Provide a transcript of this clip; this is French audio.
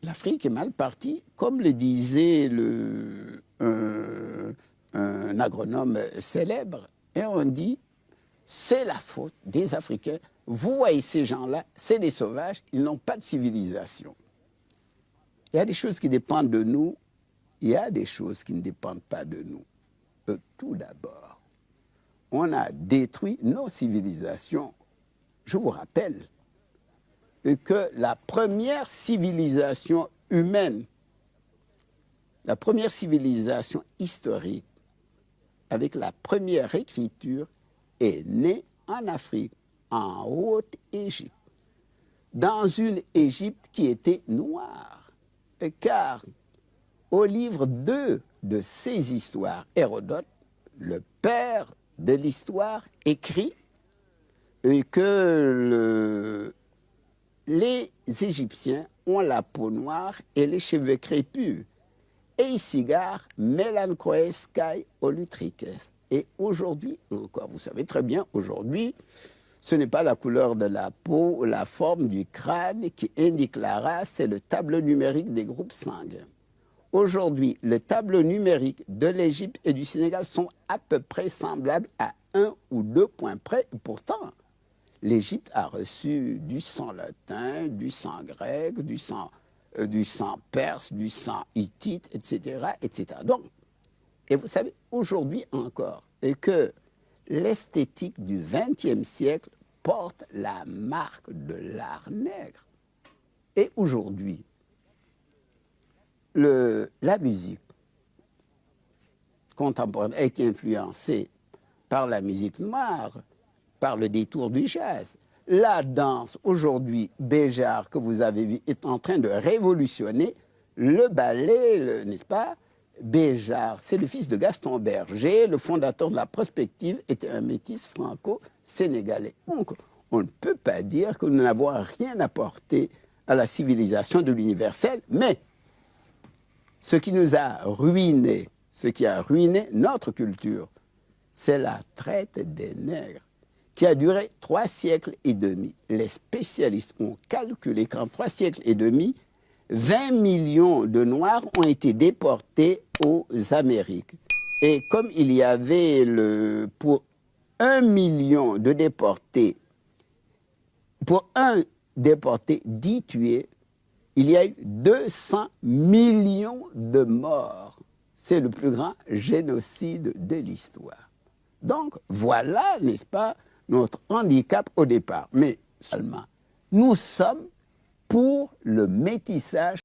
l'Afrique est mal partie, comme le disait un agronome célèbre, et on dit, c'est la faute des Africains. Vous voyez ces gens-là, c'est des sauvages, ils n'ont pas de civilisation. Il y a des choses qui dépendent de nous, il y a des choses qui ne dépendent pas de nous. Tout d'abord, on a détruit nos civilisations. Je vous rappelle que la première civilisation humaine, la première civilisation historique, avec la première écriture, est née en Afrique, en Haute-Égypte, dans une Égypte qui était noire. Car au livre 2 de ces histoires, Hérodote, le père de l'histoire, écrit que les Égyptiens ont la peau noire et les cheveux crépus. Eisigar melanchoes kai olutriques. Et aujourd'hui encore, vous savez très bien, aujourd'hui, ce n'est pas la couleur de la peau ou la forme du crâne qui indique la race, c'est le tableau numérique des groupes sanguins. Aujourd'hui, les tableaux numériques de l'Égypte et du Sénégal sont à peu près semblables à 1 ou 2 points près. Et pourtant, l'Égypte a reçu du sang latin, du sang grec, du sang perse, du sang hittite, etc., etc. Donc, et vous savez, aujourd'hui encore, et que l'esthétique du XXe siècle porte la marque de l'art nègre. Et aujourd'hui, la musique contemporaine a été influencée par la musique noire, par le détour du jazz. La danse, aujourd'hui, Béjart, que vous avez vu, est en train de révolutionner le ballet, n'est-ce pas? Béjart, c'est le fils de Gaston Berger, le fondateur de la prospective, était un métis franco-sénégalais. Donc, on ne peut pas dire que nous n'avons rien apporté à la civilisation de l'universel, mais ce qui nous a ruiné, ce qui a ruiné notre culture, c'est la traite des nègres, qui a duré 3 siècles et demi. Les spécialistes ont calculé qu'en 3 siècles et demi, 20 millions de Noirs ont été déportés aux Amériques. Et comme il y avait pour 1 million de déportés, pour un déporté 10 tués, il y a eu 200 millions de morts. C'est le plus grand génocide de l'histoire. Donc voilà, n'est-ce pas, notre handicap au départ. Mais seulement, nous sommes pour le métissage